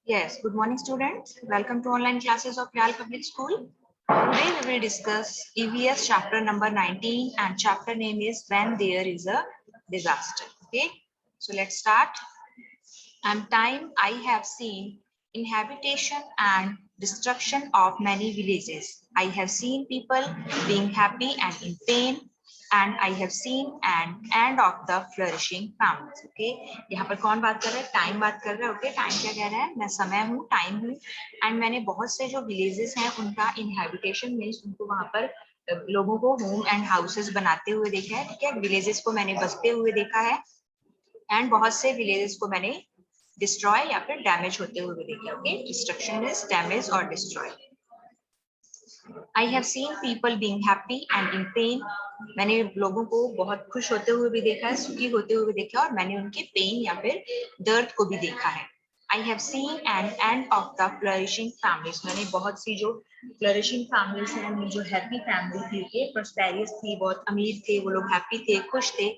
Yes, good morning students. Welcome to online classes of Real Public School. Today we will discuss EVS chapter number 19 and chapter name is When There is a Disaster. Okay, so let's start. And time I have seen inhabitation and destruction of many villages. I have seen people being happy and in pain, and I have seen an end of the flourishing families. Okay, यहाँ पर कौन बात कर रहा है? Time बात कर रहा है. Okay, टाइम क्या कह रहा है? मैं समय हूँ, टाइम हूँ, एंड मैंने बहुत से जो विलेजेस हैं उनका इनहेबिटेशन मीन्स उनको वहां पर लोगों को होम एंड हाउसेस बनाते हुए देखा है. ठीक है, विलेजेस को मैंने बसते हुए देखा है, एंड बहुत से विलेजेस को मैंने डिस्ट्रॉय या फिर डैमेज होते हुए देखे. ओके, डिस्ट्रक्शन इज डैमेज और destroy. I have seen people being happy and in pen. मैंने लोगों को बहुत खुश होते हुए भी देखा है, सुखी होते हुए भी देखा, और मैंने उनके पेन या फिर दर्द को भी देखा है. I have seen an end of the flourishing families. मैंने बहुत सी जो फ्लरिशिंग फैमिलीज हैं, जो हैप्पी फैमिली थी, के प्रोस्पेरियस थी, बहुत अमीर थे, वो लोग हैप्पी थे, खुश थे,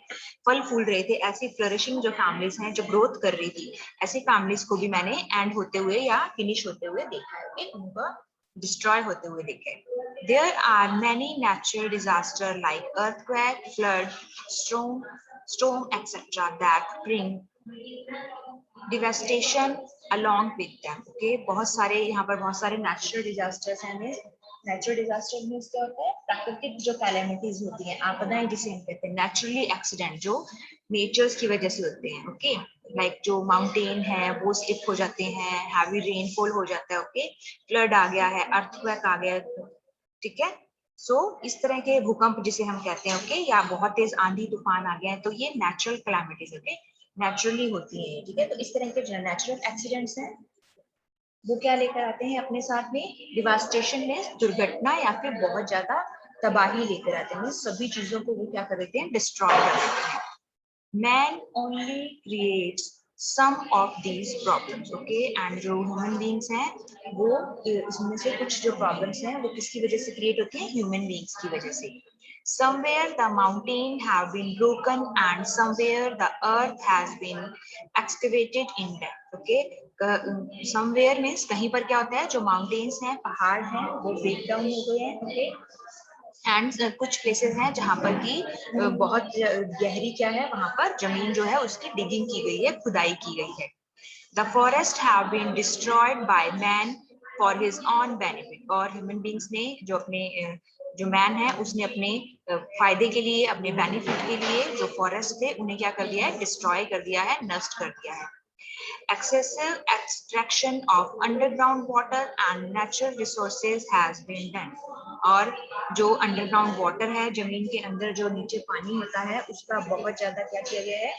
फल फूल रहे थे, ऐसी फ्लरिशिंग जो फैमिलीज हैं, जो ग्रोथ कर रही थी, ऐसी फैमिलीज को भी मैंने एंड होते हुए या फिनिश होते हुए देखा है. ओके, उनको डिस्ट्रॉय होते हुए देखे. There are many natural disasters like earthquake, flood, storm, etc. that bring devastation along with them. Okay, बहुत सारे यहाँ पर बहुत सारे natural disasters हैं. नेचुरल डिजास्टर मीन्स क्या होता है? प्राकृतिक जो कैलेमिटीज होती हैं, आपदाएं जिसे हम कहते हैं, नेचुरली एक्सीडेंट जो नेचर्स की वजह से होते हैं. ओके, लाइक जो माउंटेन है वो स्लिप हो जाते हैं, हैवी रेनफॉल हो जाता है. ओके, फ्लड आ गया है, अर्थक्वेक आ गया. ठीक है, सो इस तरह के भूकंप जिसे हम कहते हैं, ओके, या बहुत तेज आंधी तूफान आ गया है, तो ये नेचुरल कैलेमिटीज, ओके, नेचुरली होती है. ठीक है, तो इस तरह के जो नेचुरल एक्सीडेंट्स हैं वो क्या लेकर आते हैं अपने साथ में? डिवास्टेशन में दुर्घटना या फिर बहुत ज्यादा तबाही लेकर आते हैं. सभी चीजों को वो क्या कर देते हैं? डिस्ट्रॉय कर देते हैं. Man only creates some of these problems. Okay, and जो ह्यूमन बींग्स हैं वो इसमें से कुछ जो प्रॉब्लम्स हैं वो किसकी वजह से क्रिएट होती है? ह्यूमन बींग्स की वजह से. Somewhere the mountain have been broken and somewhere the earth has been excavated in them. Okay, somewhere means कहीं पर क्या होता है? जो माउंटेन्स हैं, पहाड़ हैं, वो ब्रेक डाउन हो गए हैं. ओके, एंड कुछ प्लेसेस हैं जहां पर की बहुत गहरी क्या है, वहां पर जमीन जो है उसकी डिगिंग की गई है, खुदाई की गई है. The forest have been destroyed by man for his own benefit. और ह्यूमन बींग्स ने जो अपने जो मैन है उसने अपने फायदे के लिए, अपने बेनिफिट के लिए जो फॉरेस्ट थे उन्हें क्या कर दिया है? डिस्ट्रॉय कर दिया है, नष्ट कर दिया है. Excessive extraction of underground water and natural resources has been done. और जो अंडरग्राउंड वाटर है, जमीन के अंदर जो नीचे पानी होता है, उसका बहुत ज्यादा क्या किया गया है?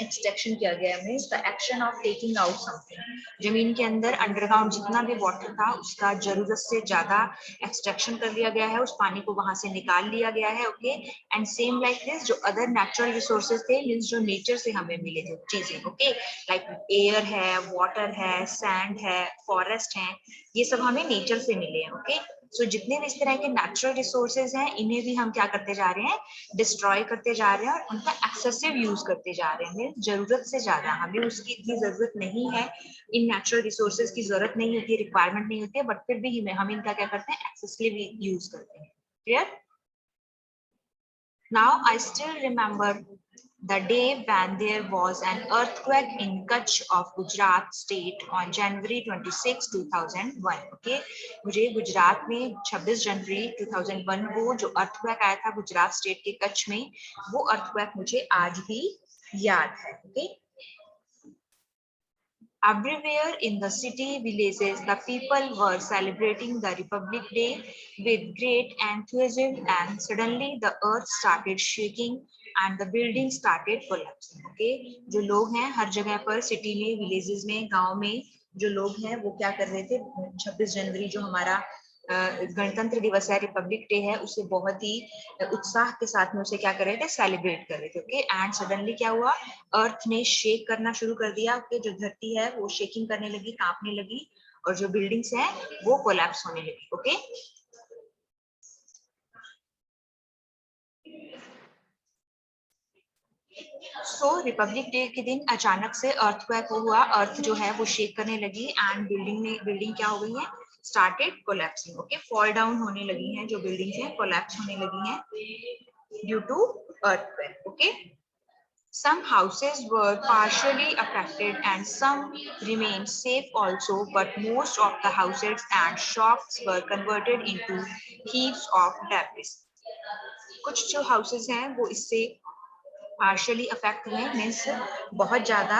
एक्सट्रैक्शन किया गया. Means the action of taking out something. जमीन के अंदर अंडरग्राउंड जितना भी वाटर था उसका जरूरत से ज्यादा एक्सट्रैक्शन कर लिया गया है, उस पानी को वहां से निकाल लिया गया है. Okay, and same like this जो अदर नेचुरल रिसोर्सेज थे, मीन्स जो नेचर से हमें मिले थे चीजें, ओके, लाइक एयर है, वाटर है, सैंड है, फॉरेस्ट है, ये सब हमें नेचर से मिले हैं. ओके, सो जितने भी इस तरह के नेचुरल रिसोर्सेज हैं इन्हें भी हम क्या करते जा रहे हैं? डिस्ट्रॉय करते जा रहे हैं, और उनका एक्सेसिव यूज करते जा रहे हैं. जरूरत से ज्यादा, हमें उसकी इतनी जरूरत नहीं है, इन नेचुरल रिसोर्सेज की जरूरत नहीं होती है, रिक्वायरमेंट नहीं होती है, बट फिर भी हम इनका क्या करते हैं? एक्सेसिव यूज करते हैं. Clear? Now I still remember the day when there was an earthquake in Kutch of Gujarat state on January 26, 2001. Okay, मुझे गुजरात में 26 जनवरी 2001 को जो अर्थक्वेक आया था गुजरात स्टेट के कच्छ में, वो अर्थक्वेक मुझे आज भी याद है. Okay, everywhere in the city villages, the people were celebrating the Republic Day with great enthusiasm, and suddenly the earth started shaking and the building started collapsing. Okay, जो लोग हैं हर जगह पर, सिटी में, विलेजेस में, गांव में जो लोग हैं वो क्या कर रहे थे? 26 जनवरी जो हमारा गणतंत्र दिवस है, रिपब्लिक डे है, उसे बहुत ही उत्साह के साथ में उसे क्या कर रहे थे? सेलिब्रेट कर रहे थे. ओके, एंड सडनली क्या हुआ? अर्थ ने शेक करना शुरू कर दिया. ओके, जो धरती है वो शेकिंग करने लगी, कांपने लगी, और जो बिल्डिंग्स हैं वो कोलैप्स होने लगी. ओके, सो रिपब्लिक डे के दिन अचानक से अर्थक्वेक हुआ, अर्थ जो है वो शेक करने लगी एंड बिल्डिंग क्या हो गई है, started collapsing. Okay, fall down होने लगी हैं, जो बिल्डिंग्स हैं कोलैप्स होने लगी हैं due to earthquake. Okay, some houses were partially affected and some remained safe also, but most of the houses and shops were converted into heaps of debris. कुछ जो हाउसेस हैं वो इससे पार्शियली अफेक्ट हुए, means बहुत ज्यादा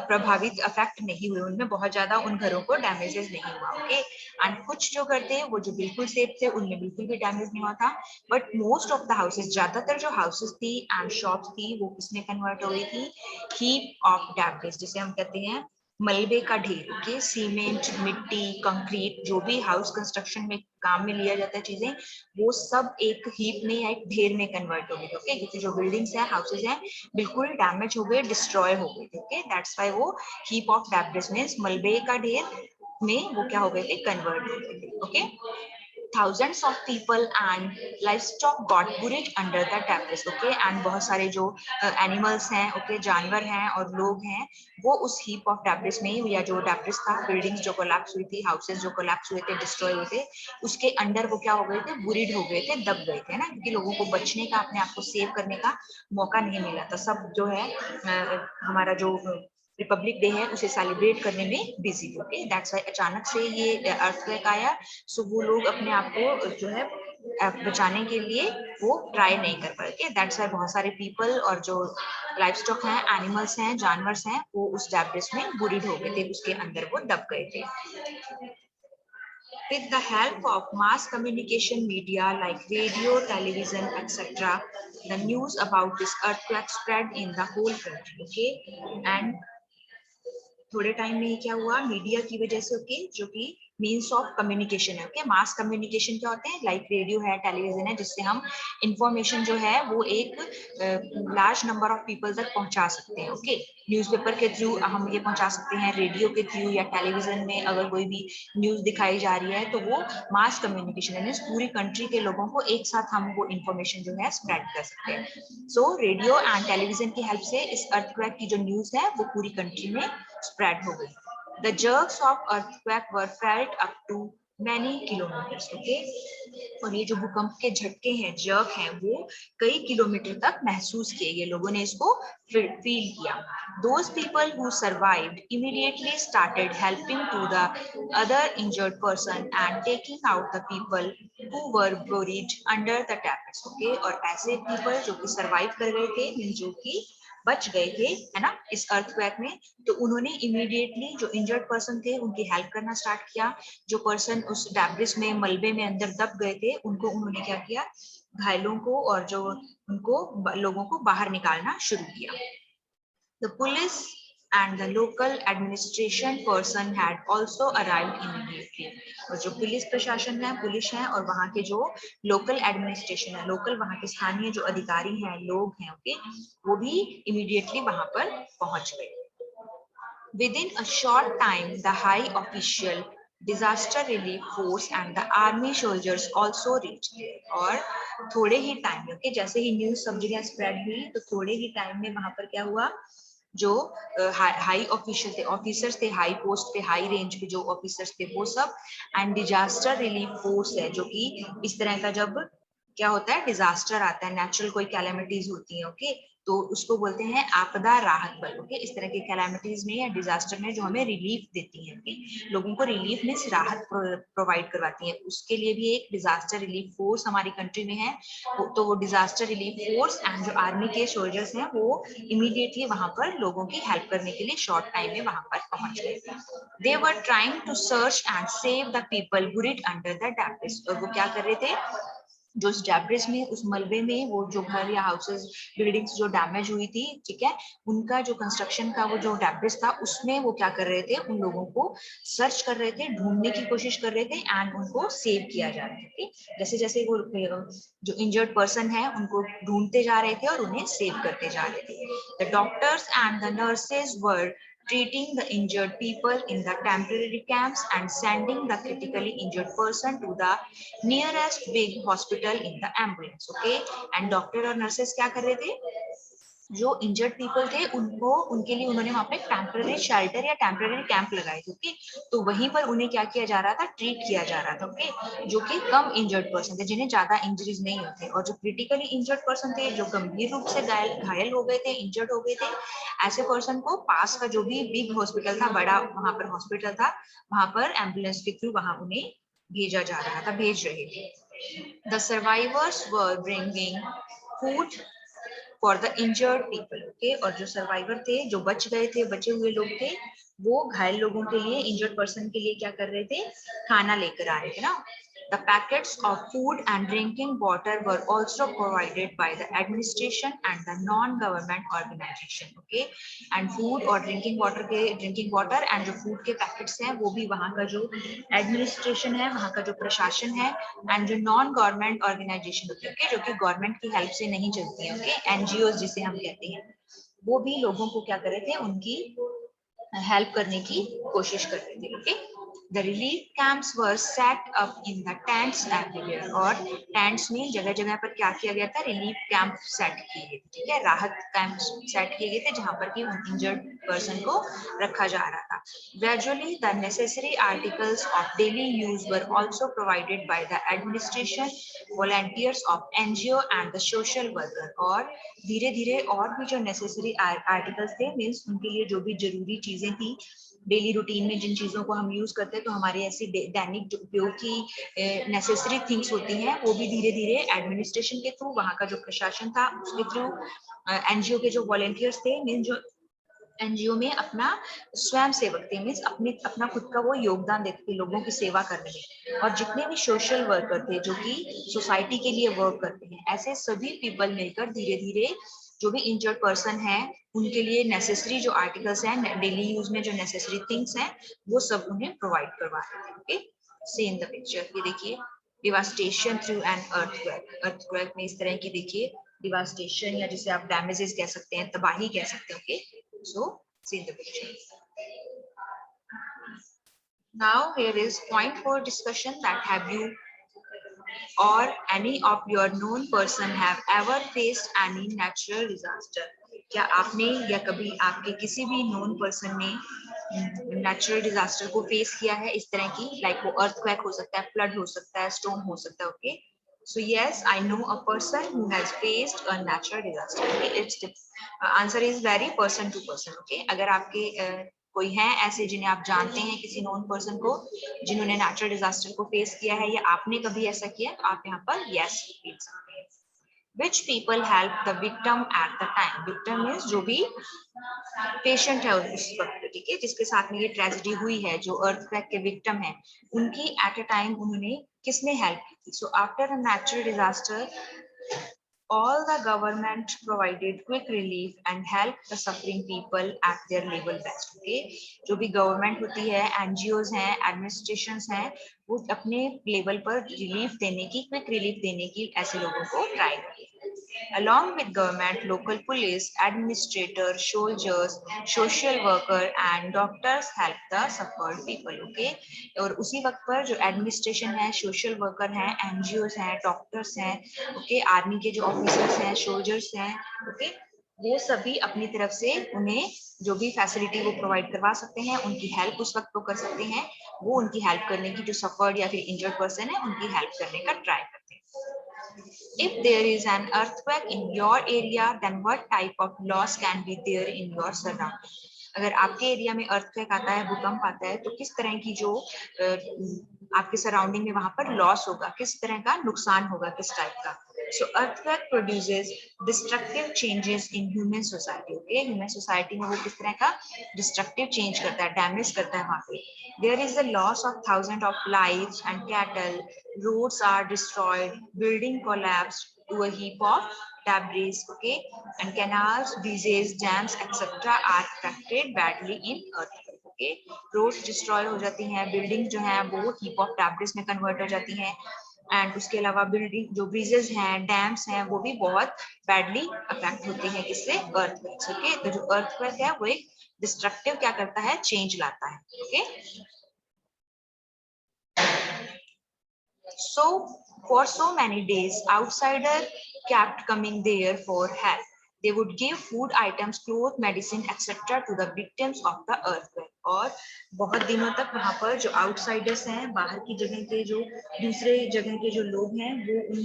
प्रभावित affect नहीं हुए, उनमें बहुत ज्यादा उन घरों को डैमेजेस नहीं हुआ। ओके, एंड कुछ जो करते हैं वो जो बिल्कुल सेफ थे उनमें बिल्कुल भी डैमेज नहीं हुआ था, but most of the houses, ज्यादातर जो हाउसेस थी एंड शॉप्स थी वो किसमें कन्वर्ट हो गई थी, हीप ऑफ डैमेज, जिसे हम कहते हैं मलबे का ढेर। ओके, सीमेंट, मिट्टी, कंक्रीट, जो भी हाउस कंस्ट्रक्शन में काम में लिया जाता है चीजें, वो सब एक हीप में या एक ढेर में कन्वर्ट हो गई। ओके, क्योंकि जो बिल्डिंग्स है, हाउसेस हैं, बिल्कुल डैमेज हो गए, डिस्ट्रॉय हो गए थे। ओके, दैट्स व्हाई वो हीप ऑफ डेब्रिस मींस मलबे का ढेर में वो क्या हो गए थे, कन्वर्ट हो गए थे। Okay, thousands of people and livestock got buried under the debris. Okay, and बहुत सारे जो एनिमल्स हैं, ओके, जानवर हैं और लोग हैं, वो उस हीप ऑफ डेब्रिस में, या जो डेब्रिस था, बिल्डिंग्स जो कोलैप्स हुई थी, हाउसेस जो कोलैप्स हुए थे, डिस्ट्रॉय हुए थे, उसके अंडर वो क्या हो गए थे, बुरिड हो गए थे, दब गए थे ना, क्योंकि लोगों को बचने का, अपने आप को सेव करने का मौका नहीं मिला था। सब जो है हमारा जो रिपब्लिक डे है उसे सेलिब्रेट करने में बिजी थे। ओके, दैट्स व्हाई अचानक से ये अर्थक्वेक आया, सो वो लोग अपने आप को जो है बचाने के लिए वो ट्राई नहीं कर पाए। दैट्स व्हाई बहुत सारे पीपल और जो लाइफ स्टॉक हैं, एनिमल्स हैं, जानवर हैं, वो उस डेब्रिस में बुरीड हो गए थे, उसके अंदर वो दब गए थे। With the help of mass communication media like radio, television, etc., the news about this earthquake spread in the whole country. Okay, and थोड़े टाइम में क्या हुआ, मीडिया की वजह से, ओके, जो कि मीन्स ऑफ कम्युनिकेशन है। ओके, मास कम्युनिकेशन क्या होते हैं, लाइक रेडियो है, टेलीविजन है, जिससे हम इंफॉर्मेशन जो है वो एक लार्ज नंबर ऑफ पीपल तक पहुंचा सकते हैं। ओके, न्यूज़पेपर के थ्रू हम ये पहुंचा सकते हैं, रेडियो के थ्रू या टेलीविजन में अगर कोई भी न्यूज दिखाई जा रही है तो वो मास कम्युनिकेशन है, पूरी कंट्री के लोगों को एक साथ हम वो इंफॉर्मेशन जो है स्प्रेड कर सकते हैं। सो रेडियो एंड टेलीविजन की हेल्प से इस अर्थक्वेक की जो न्यूज है वो पूरी कंट्री में spread हो गई। The jerks of earthquake were felt up to many kilometers. Okay, और ये जो भूकंप के झटके हैं, जर्क हैं, वो कई किलोमीटर तक महसूस किए, ये लोगों ने इसको फील किया। Those people who survived immediately started helping to the other injured person and taking out the people who were buried under the debris. Okay, और ऐसे people जो कि survive कर गए थे, जो कि बच गए थे, है ना, इस अर्थक्वेक में, तो उन्होंने इमीडिएटली जो इंजर्ड पर्सन थे उनकी हेल्प करना स्टार्ट किया। जो पर्सन उस डेब्रिस में, मलबे में अंदर दब गए थे, उनको उन्होंने क्या किया, घायलों को और जो उनको लोगों को बाहर निकालना शुरू किया। The police and the local administration person had also arrived immediately. और जो पुलिस प्रशासन है, पुलिस है, और वहाँ के जो लोकल एडमिनिस्ट्रेशन है, लोकल वहाँ के स्थानीय जो अधिकारी हैं, लोग हैं, ओके, वो भी इमीडिएटली वहाँ पर पहुंच गए। Within a short time, the high official, disaster relief force and the army soldiers also reached there. और थोड़े ही टाइम में, ओके, जैसे ही न्यूज सब जगह स्प्रेड हुई, तो थोड़े ही टाइम में वहां पर क्या हुआ, जो हाई ऑफिशियल थे, ऑफिसर्स थे, हाई पोस्ट पे, हाई रेंज पे जो ऑफिसर्स थे, वो सब, एंड डिजास्टर रिलीफ फोर्स है, जो कि इस तरह का जब क्या होता है, डिजास्टर आता है, नेचुरल कोई कैलेमिटीज होती है, ओके, तो उसको बोलते हैं आपदा राहत बल। ओके, इस तरह के कैलेमिटीज में या डिजास्टर में जो हमें रिलीफ देती है, लोगों को रिलीफ में राहत प्रोवाइड करवाती है, उसके लिए भी एक डिजास्टर रिलीफ फोर्स हमारी कंट्री में है। तो वो डिजास्टर रिलीफ फोर्स एंड जो आर्मी के सोल्जर्स हैं, वो इमीडिएटली वहां पर लोगों की हेल्प करने के लिए शॉर्ट टाइम में वहां पर पहुंच गए। They were trying to search and save the people buried under the debris. और वो क्या कर रहे थे, जो उस डेब्रिस में, उस मलबे में, वो जो घर या हाउसेस, बिल्डिंग्स जो डैमेज हुई थी, ठीक है, उनका जो कंस्ट्रक्शन का वो जो डेब्रिस था, उसमें वो क्या कर रहे थे, उन लोगों को सर्च कर रहे थे, ढूंढने की कोशिश कर रहे थे, एंड उनको सेव किया जा रहा था। जैसे जैसे वो जो इंजर्ड पर्सन है उनको ढूंढते जा रहे थे और उन्हें सेव करते जा रहे थे। The doctors and the nurses were treating the injured people in the temporary camps and sending the critically injured person to the nearest big hospital in the ambulance. Okay, and doctor और nurses क्या कर रहे थे, जो injured people थे उनको, उनके लिए उन्होंने वहां पे टेम्पररी शेल्टर या टेम्पररी कैंप लगाए थे। ओके, तो वहीं पर उन्हें क्या किया जा रहा था, ट्रीट किया जा रहा था। ओके, जो कि कम इंजर्ड पर्सन थे, जिन्हें ज्यादा इंजरीज नहीं होते, और जो क्रिटिकली इंजर्ड पर्सन थे, जो गंभीर रूप से घायल हो गए थे, इंजर्ड हो गए थे, ऐसे पर्सन को पास का जो भी बिग हॉस्पिटल था, बड़ा वहां पर हॉस्पिटल था, वहां पर एम्बुलेंस के थ्रू वहां उन्हें भेजा जा रहा था, भेज रहे थे। The survivors were bringing food for the injured people. Okay, और जो सर्वाइवर थे, जो बच गए थे, बचे हुए लोग थे, वो घायल लोगों के लिए, इंजर्ड पर्सन के लिए क्या कर रहे थे, खाना लेकर आ रहे थे ना। The packets of food and drinking water were also provided by the administration and the non-government organization. Okay, and food और drinking water and जो food के packets हैं, वो भी वहाँ का जो administration है, वहाँ का जो प्रशासन है, and जो non-government organization होती है, okay, जो कि government की help से नहीं चलती है, okay, NGOs जिसे हम कहते हैं, वो भी लोगों को क्या कर रहे थे, उनकी हेल्प करने की कोशिश कर रहे थे। Okay, the relief camps were set up in the tents everywhere, और टेंट्स में जगह जगह पर क्या किया गया था, रिलीफ कैंप सेट किए गए थे। ठीक है, राहत कैंप सेट किए गए थे, जहां पर कि इंजर्ड पर्सन को रखा जा रहा था। Gradually the necessary articles of daily use were also provided by the administration, volunteers of NGO and the social worker, और धीरे धीरे और भी जो नेसेसरी आर्टिकल्स थे, मीन्स उनके लिए जो भी जरूरी चीजें थी, डेली रूटीन में जिन चीजों को हम यूज करते हैं, तो हमारी ऐसी दैनिक जो उपयोग की नेसेसरी थिंग्स होती हैं, वो भी धीरे धीरे एडमिनिस्ट्रेशन के थ्रू, वहां का जो प्रशासन था उसके थ्रू, एनजीओ के जो वॉलेंटियर्स थे, मीन जो एनजीओ में अपना स्वयं सेवक थे, मीन्स अपना खुद का वो योगदान देते थे लोगों की सेवा करने में, और जितने भी सोशल वर्कर थे जो कि सोसाइटी के लिए वर्क करते हैं, ऐसे सभी पीपल मिलकर धीरे धीरे जो भी इंजर्ड पर्सन है, उनके लिए नेसेसरी जो आर्टिकल्स हैं, डेली यूज में जो नेसेसरी थिंग्स हैं, वो सब उन्हें प्रोवाइड करवा रहे थे। Okay, see in the picture, ये देखिए, devastation through an earthquake, earthquake में इस तरह की देखिए डिवास्टेशन, या जिसे आप डैमेजेस कह सकते हैं, तबाही कह सकते हैं। Okay, so see the picture. Now here is point for discussion, that have you or any of your known person have ever faced any natural disaster? क्या आपने या कभी आपके किसी भी नोन पर्सन ने नेचुरल डिजास्टर को फेस किया है, इस तरह की, लाइक वो अर्थक्वेक हो सकता है, फ्लड हो सकता है, स्टॉर्म हो सकता है। Okay, so yes, I know a person who has faced a natural disaster. Okay, it's answer is very person to person. Okay, अगर आपके कोई हैं ऐसे जिन्हें आप जानते हैं, किसी नॉन पर्सन को जिन्होंने नेचुरल डिजास्टर को फेस किया है, या आपने कभी ऐसा किया, तो आप यहाँ पर यस लिख सकते हैं। Which people help the victim at the time? Victim means जो भी पेशेंट है उस वक्त, ठीक है, जिसके साथ में ये ट्रेजेडी हुई है, जो अर्थक्वेक के विक्टिम है, उनकी एट अ टाइम उन्होंने किसने हेल्प की थी? So after a natural disaster, all the government provided quick relief and help the suffering people at their level best. Okay, जो भी गवर्नमेंट होती है, एनजीओज हैं, एडमिनिस्ट्रेशंस हैं, वो अपने लेवल पर रिलीफ देने की, क्विक रिलीफ देने की ऐसे लोगों को ट्राई करती है। Along with government, local police, administrators, soldiers, social worker and doctors help the suffered people. Okay, और उसी वक्त पर जो एडमिनिस्ट्रेशन है, सोशल वर्कर हैं, एनजीओज हैं, डॉक्टर्स हैं, ओके, आर्मी के जो ऑफिसर्स हैं, सोल्जर्स हैं, ओके, वो सभी अपनी तरफ से उन्हें जो भी फैसिलिटी वो प्रोवाइड करवा सकते हैं, उनकी हेल्प उस वक्त वो कर सकते हैं, वो उनकी हेल्प करने की, जो सफर्ड या फिर इंजर्ड पर्सन है, उनकी हेल्प करने का ट्राई करते हैं। If there is an earthquake in your area, then what type of loss can be there in your surrounding? अगर आपके एरिया में अर्थक्वेक आता है, भूकंप आता है, तो किस तरह की जो आपके सराउंडिंग में वहां पर लॉस होगा, किस तरह का नुकसान होगा, किस टाइप का? So earthquake produces destructive changes in human society. Okay, human society में वो किस तरह का डिस्ट्रक्टिव चेंज करता है, डैमेज करता है वहां पे। There is the loss of thousand of lives and cattle, roads are destroyed, building collapsed to a heap of debris, okay, and canals, bridges, dams, etc. are affected badly in earthquake. Okay, roads destroy हो जाती हैं, building जो है वो heap of debris में convert हो जाती हैं, एंड उसके अलावा बिल्डिंग जो ब्रिजेस हैं, डैम्स हैं, वो भी बहुत बैडली अफेक्ट होते हैं किससे? अर्थक्वेक। ओके, तो जो अर्थक्वेक है वो एक डिस्ट्रक्टिव क्या करता है, चेंज लाता है। Okay, So, for so many days, outsider kept coming there for help. They would give food items, clothes, medicine, etc. to the victims of the earthquake. और बहुत दिनों तक वहां पर जो आउटसाइडर्स हैं, बाहर की जगह के जो दूसरे जगह के जो लोग हैं, वो उन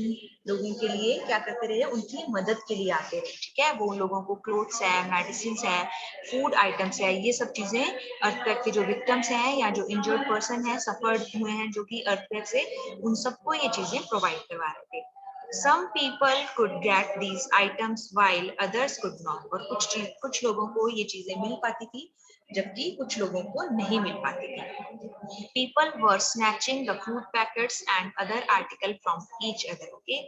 लोगों के लिए क्या करते रहे, उनकी मदद के लिए आते रहे, ठीक है। वो लोगों को क्लोथ्स है, मेडिसिन है, फूड आइटम्स है, ये सब चीजें अर्थक्वेक के जो विक्टिम्स हैं या जो इंजर्ड पर्सन है, सफर्ड हुए हैं जो कि अर्थक्वेक से, उन सबको ये चीजें प्रोवाइड करवा रहे थे। Some people could get these items while others could not. और कुछ लोगों को ये चीजें मिल पाती थी जबकि कुछ लोगों को नहीं मिल पाती थी। People were snatching the food packets and other article from each other. Okay,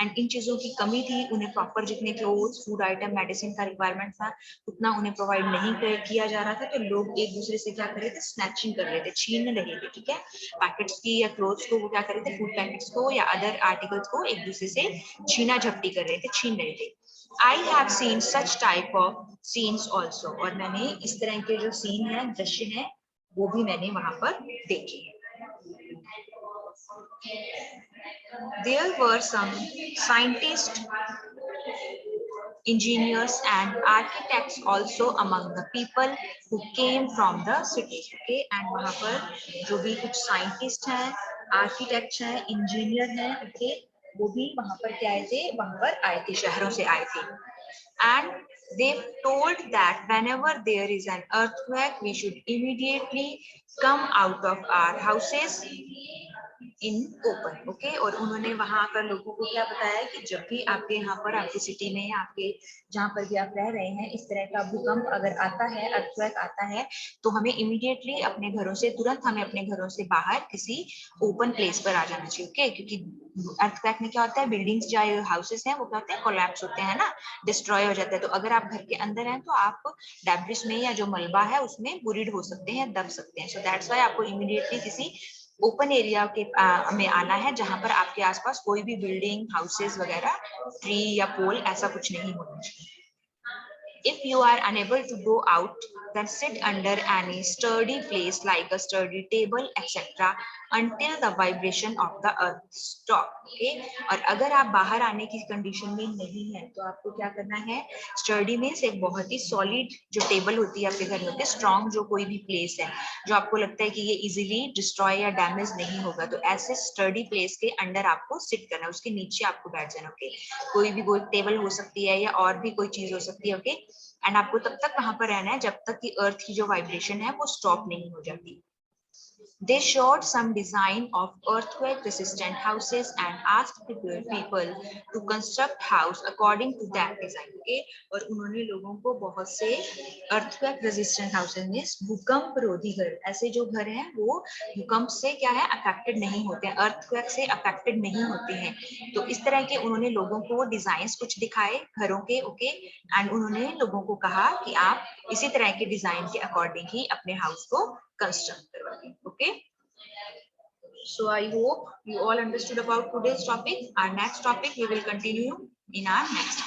and इन चीजों की कमी थी, उन्हें प्रॉपर जितने क्लोथ्स, फूड आइटम, मेडिसिन का रिक्वायरमेंट था उतना उन्हें प्रोवाइड नहीं किया जा रहा था, तो लोग एक दूसरे से क्या कर रहे थे, स्नैचिंग कर रहे थे, छीन रहे थे, ठीक है। पैकेट्स की या क्लोथ्स को वो क्या कर रहे थे, फूड पैकेट्स को या अदर आर्टिकल्स को एक दूसरे से छीना झपटी कर रहे थे, छीन रहे थे। I have seen such type of scenes also. और मैंने इस तरह के जो सीन है, दृश्य है, वो भी मैंने वहां पर देखे। There were some scientists, engineers and architects also among the people who came from the cities. Okay, and वहां पर जो भी कुछ साइंटिस्ट हैं, आर्किटेक्ट हैं, इंजीनियर हैं, okay, वो भी वहां पर क्या आए थे, वहां पर आए थे, शहरों से आए थे। And they told that whenever there is an earthquake, we should immediately come out of our houses in open. Okay, और उन्होंने वहां पर लोगों को क्या बताया कि जब भी आपके यहाँ पर, आपकी सिटी में, आपके जहाँ पर भी आप रह रहे हैं, इस तरह का भूकंप अगर आता है, अर्थक्वेक आता है, तो हमें इमीडिएटली अपने घरों से, तुरंत हमें अपने घरों से बाहर किसी ओपन प्लेस पर आ जाना चाहिए। ओके, क्योंकि अर्थक्वेक में क्या होता है, बिल्डिंग्स जो हाउसेस हैं वो क्या होते हैं, कोलैप्स होते हैं ना, डिस्ट्रॉय हो जाते हैं। तो अगर आप घर के अंदर हैं तो आप डेब्रिस में या जो मलबा है उसमें बुरीड हो सकते हैं, दब सकते हैं। सो दैट्स व्हाई आपको इमीडिएटली किसी ओपन एरिया के में आना है जहां पर आपके आसपास कोई भी बिल्डिंग, हाउसेस वगैरह, ट्री या पोल ऐसा कुछ नहीं होना चाहिए। If you are unable to go out, then sit under any sturdy place like a sturdy table, etc. until the vibration of the earth stop. Okay? और अगर आप बाहर आने की कंडीशन में नहीं है तो आपको क्या करना है, स्टर्डी मीन्स एक बहुत ही सॉलिड जो टेबल होती है आपके घर में होती है, स्ट्रॉन्ग जो कोई भी प्लेस है जो आपको लगता है कि ये इजीली डिस्ट्रॉय या डैमेज नहीं होगा, तो ऐसे स्टर्डी प्लेस के अंडर आपको सिट करना है, उसके नीचे आपको बैठ जाना। ओके, कोई भी कोई टेबल हो सकती है या और भी कोई चीज हो सकती है। ओके, एंड आपको तब तक वहां पर रहना है जब तक कि अर्थ की जो वाइब्रेशन है वो स्टॉप नहीं हो जाती। They showed some design of earthquake-resistant houses and asked people to construct house according to that design. Okay? और उन्होंने लोगों को बहुत से earthquake-resistant houses में भूकंप रोधी घर, ऐसे जो घर हैं वो भूकंप से क्या है, अफेक्टेड नहीं होते हैं, earthquake से अफेक्टेड नहीं होते हैं। तो इस तरह के उन्होंने लोगों को डिजाइन कुछ दिखाए घरों के। ओके, एंड उन्होंने लोगों को कहा कि आप इसी तरह के डिजाइन के अकॉर्डिंग ही अपने हाउस को कंस्ट्रक्ट करवाएं। Okay, so I hope you all understood about today's topic. Our next topic we will continue in our next